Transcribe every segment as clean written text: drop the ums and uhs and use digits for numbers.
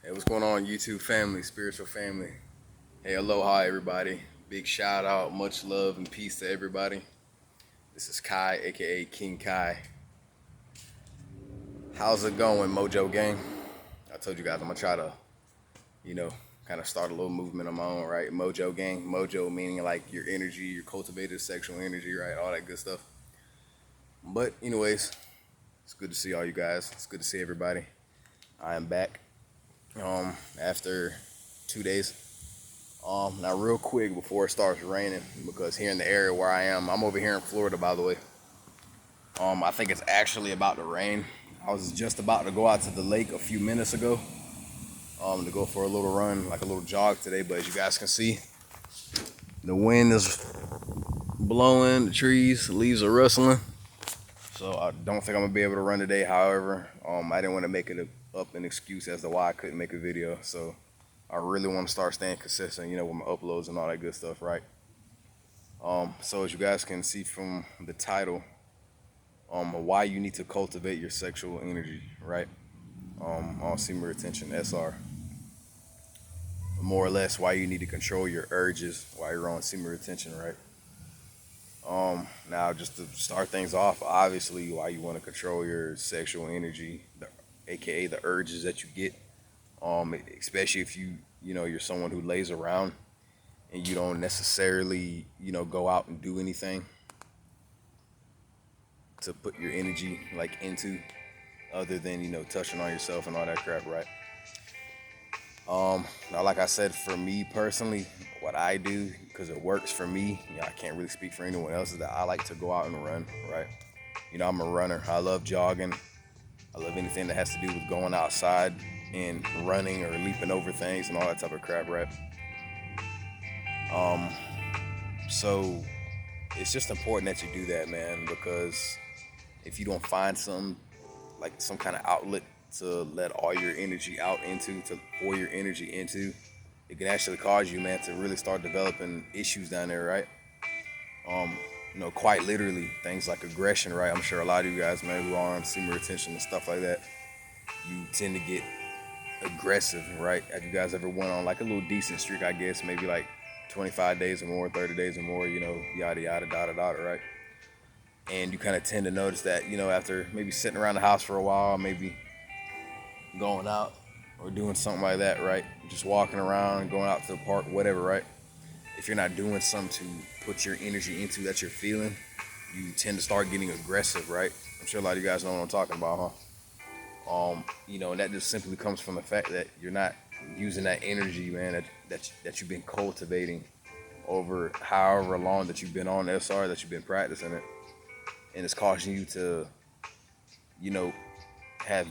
Hey, what's going on, YouTube family, spiritual family? Hey, aloha, everybody. Big shout out, much love and peace to everybody. This is Kai, aka King Kai. How's it going, Mojo Gang? I told you guys I'm gonna try to, you know, kind of start a little movement on my own, right? Mojo Gang. Mojo meaning like your energy, your cultivated sexual energy, right? All that good stuff. But, anyways, it's good to see all you guys. It's good to see everybody. I am back after 2 days. Now real quick before it starts raining, because here in the area where I am, I'm over here in Florida, by the way. I think it's actually about to rain. I was just about to go out to the lake a few minutes ago, to go for a little run, like a little jog today. But as you guys can see, the wind is blowing, the trees, the leaves are rustling. So I don't think I'm gonna be able to run today. However, I didn't want to make it up an excuse as to why I couldn't make a video. So I really want to start staying consistent, with my uploads and all that good stuff, right? So as you guys can see from the title, why you need to cultivate your sexual energy, right? On semen retention, SR. More or less, why you need to control your urges while you're on semen retention, right? Now, just to start things off, obviously, why you want to control your sexual energy, aka the urges that you get, especially if you're someone who lays around and you don't necessarily, go out and do anything to put your energy like into other than, touching on yourself and all that crap, right? Now, like I said, for me personally, what I do, because it works for me, I can't really speak for anyone else, is that I like to go out and run, right? I'm a runner. I love jogging. I love anything that has to do with going outside and running or leaping over things and all that type of crap, right? Um, so it's just important that you do that, man, because if you don't find some kind of outlet to let all your energy out into, to pour your energy into, it can actually cause you, man, to really start developing issues down there, right? Quite literally, things like aggression, right? I'm sure a lot of you guys, man, who are on semen retention and stuff like that, you tend to get aggressive, right? Have you guys ever went on like a little decent streak, I guess, maybe like 25 days or more, 30 days or more, yada, yada, da, da, da, right? And you kind of tend to notice that, after maybe sitting around the house for a while, maybe going out or doing something like that, right? Just walking around, going out to the park, whatever, right? If you're not doing something to put your energy into that you're feeling, you tend to start getting aggressive, right? I'm sure a lot of you guys know what I'm talking about, huh? And that just simply comes from the fact that you're not using that energy, man, that you've been cultivating over however long that you've been on SR, that you've been practicing it. And it's causing you to, you know, have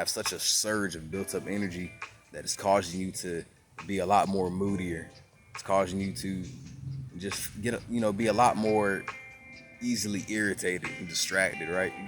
such a surge of built up energy that it's causing you to be a lot more moodier. It's causing you to just be a lot more easily irritated and distracted, right? You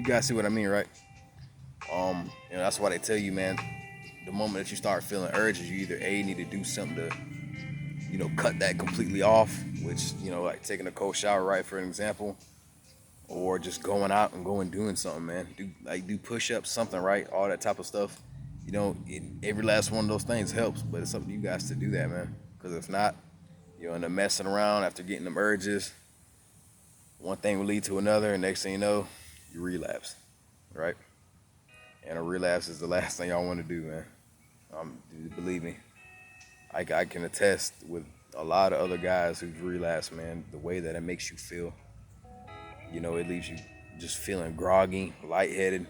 guys see what I mean, right? That's why they tell you, man, the moment that you start feeling urges, you either need to do something to, cut that completely off, which, like taking a cold shower, right, for an example, or just going out and doing something, man. Do push-ups, something, right? All that type of stuff. Every last one of those things helps, but it's up to you guys to do that, man. Because if not, you're end up messing around after getting them urges. One thing will lead to another, and next thing you know, you relapse, right? And a relapse is the last thing y'all want to do, man. Believe me, I can attest with a lot of other guys who've relapsed, man, the way that it makes you feel. It leaves you just feeling groggy, lightheaded,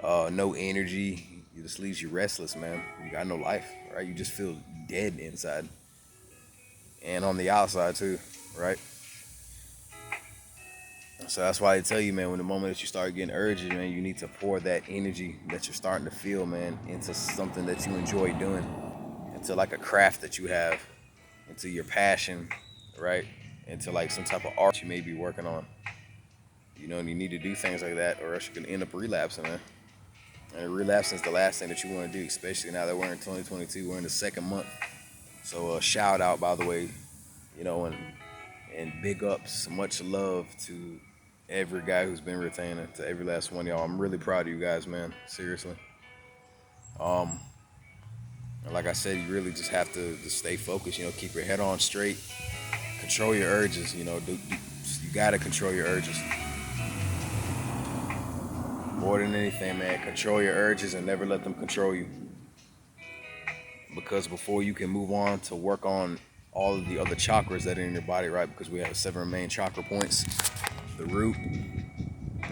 no energy. It just leaves you restless, man. You got no life, right? You just feel dead inside and on the outside too, right? So that's why I tell you, man, when the moment that you start getting urges, man, you need to pour that energy that you're starting to feel, man, into something that you enjoy doing, into like a craft that you have, into your passion, right? Into like some type of art you may be working on. And you need to do things like that, or else you can end up relapsing, man. And relapsing is the last thing that you want to do, especially now that we're in 2022. We're in the second month. So shout out, by the way, and big ups, much love to every guy who's been retaining, to every last one of y'all. I'm really proud of you guys, man. Seriously. And like I said, you really just have to stay focused. Keep your head on straight, control your urges. You gotta control your urges more than anything, man. Control your urges and never let them control you. Because before you can move on to work on all of the other chakras that are in your body, right? Because we have 7 main chakra points: the root,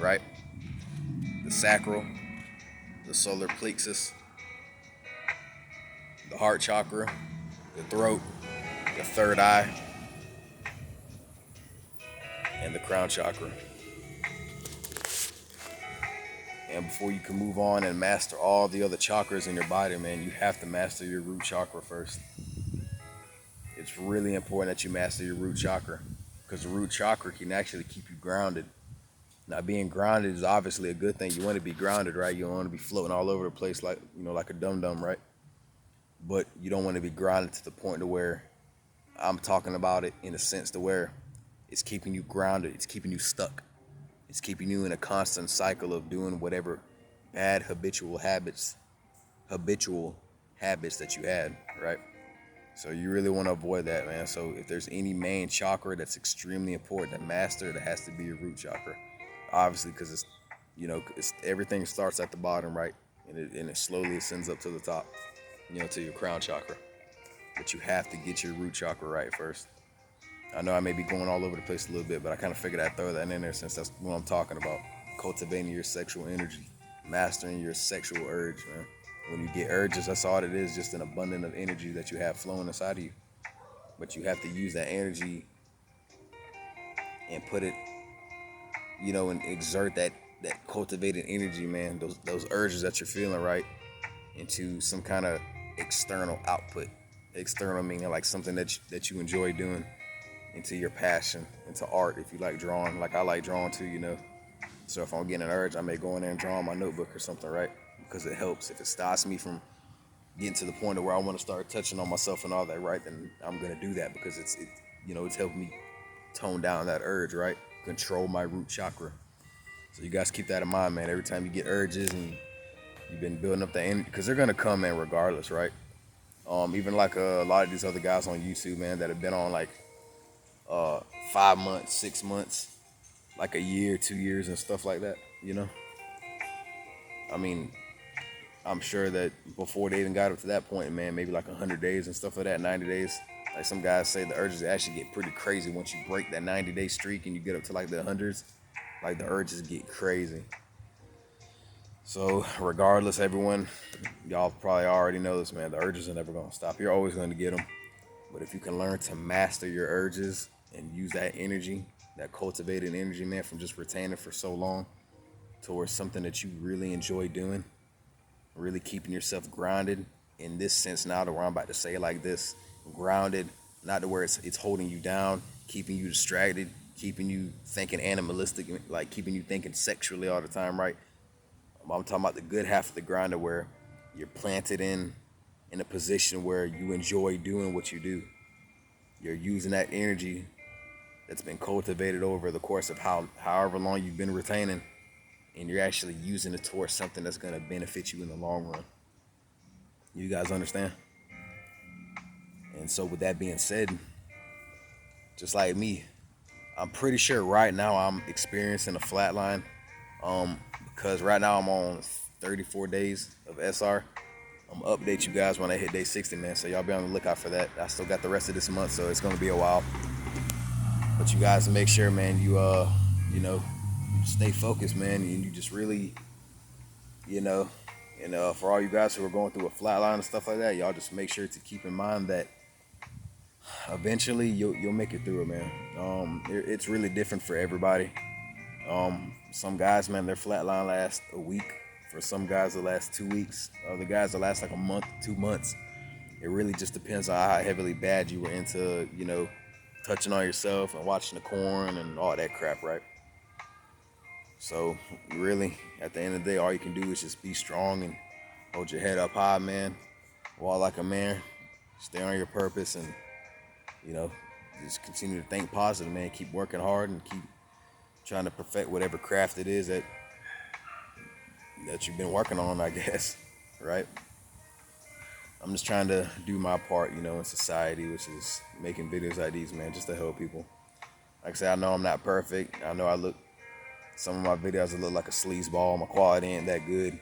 right? The sacral, the solar plexus, the heart chakra, the throat, the third eye, and the crown chakra. And before you can move on and master all the other chakras in your body, man, you have to master your root chakra first. It's really important that you master your root chakra, because the root chakra can actually keep you grounded. Now, being grounded is obviously a good thing. You want to be grounded, right? You don't want to be floating all over the place like a dum-dum, right? But you don't want to be grounded to the point to where I'm talking about it in a sense to where it's keeping you grounded. It's keeping you stuck. It's keeping you in a constant cycle of doing whatever bad habitual habits that you had, right? So you really want to avoid that, man. So if there's any main chakra that's extremely important to master, it has to be your root chakra. Obviously, because it's everything starts at the bottom, right? And it slowly ascends up to the top, to your crown chakra. But you have to get your root chakra right first. I know I may be going all over the place a little bit, but I kind of figured I'd throw that in there since that's what I'm talking about. Cultivating your sexual energy, mastering your sexual urge, man. When you get urges, that's all it is, just an abundance of energy that you have flowing inside of you. But you have to use that energy and put it, and exert that cultivated energy, man. Those urges that you're feeling, right, into some kind of external output. External meaning like something that you enjoy doing, into your passion, into art. If you like drawing, like I like drawing too. So if I'm getting an urge, I may go in there and draw on my notebook or something, right? Because it helps. If it stops me from getting to the point of where I want to start touching on myself and all that, right, then I'm gonna do that because it's helping me tone down that urge, right? Control my root chakra. So you guys keep that in mind, man. Every time you get urges and you've been building up the energy, because they're gonna come in regardless, right? Even like a lot of these other guys on YouTube, man, that have been on like 5 months, 6 months, like a year, 2 years, and stuff like that. I mean, I'm sure that before they even got up to that point, man, maybe like 100 days and stuff like that, 90 days. Like some guys say the urges actually get pretty crazy once you break that 90-day streak and you get up to like the hundreds. Like the urges get crazy. So regardless, everyone, y'all probably already know this, man. The urges are never gonna stop. You're always gonna get them. But if you can learn to master your urges and use that energy, that cultivated energy, man, from just retaining for so long towards something that you really enjoy doing, really keeping yourself grounded in this sense now to where I'm about to say it like this, grounded, not to where it's holding you down, keeping you distracted, keeping you thinking animalistic, like keeping you thinking sexually all the time, right? I'm talking about the good half of the grinder where you're planted in a position where you enjoy doing what you do. You're using that energy that's been cultivated over the course of however long you've been retaining, and you're actually using it towards something that's going to benefit you in the long run. You guys understand? And so with that being said, just like me, I'm pretty sure right now I'm experiencing a flatline, because right now I'm on 34 days of SR. I'm gonna update you guys when I hit day 60, man. So y'all be on the lookout for that. I still got the rest of this month, so it's gonna be a while. But you guys make sure, man, you stay focused, man, and you just really, you know, and for all you guys who are going through a flatline and stuff like that, y'all just make sure to keep in mind that eventually you'll make it through it, man. It's really different for everybody. Some guys, man, their flatline lasts a week. For some guys, it lasts 2 weeks. Other guys, it lasts like a month, 2 months. It really just depends on how heavily bad you were into, touching on yourself and watching the corn and all that crap, right? So really, at the end of the day, all you can do is just be strong and hold your head up high, man. Walk like a man. Stay on your purpose and, you know, just continue to think positive, man. Keep working hard and keep trying to perfect whatever craft it is that you've been working on, I guess, right? I'm just trying to do my part, you know, in society, which is making videos like these, man, just to help people. Like I said, I know I'm not perfect. I know some of my videos, I look like a sleazeball. My quality ain't that good.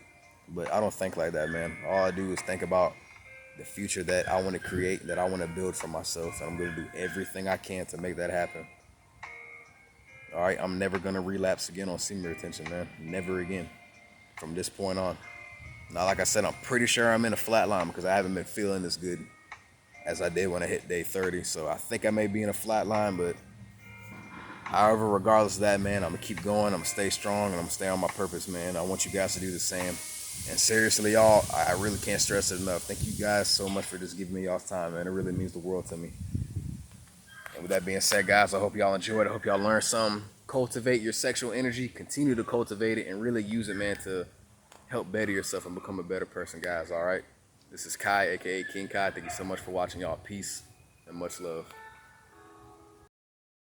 But I don't think like that, man. All I do is think about the future that I want to create, that I want to build for myself. And I'm going to do everything I can to make that happen. All right, I'm never going to relapse again on semen retention, man. Never again from this point on. Now, like I said, I'm pretty sure I'm in a flat line because I haven't been feeling as good as I did when I hit day 30. So I think I may be in a flat line, but however, regardless of that, man, I'm going to keep going. I'm going to stay strong and I'm going to stay on my purpose, man. I want you guys to do the same. And seriously, y'all, I really can't stress it enough. Thank you guys so much for just giving me y'all's time, man. It really means the world to me. And with that being said, guys, I hope y'all enjoyed it. I hope y'all learned something. Cultivate your sexual energy. Continue to cultivate it and really use it, man, to help better yourself and become a better person, guys, all right? This is Kai, a.k.a. King Kai. Thank you so much for watching, y'all. Peace and much love.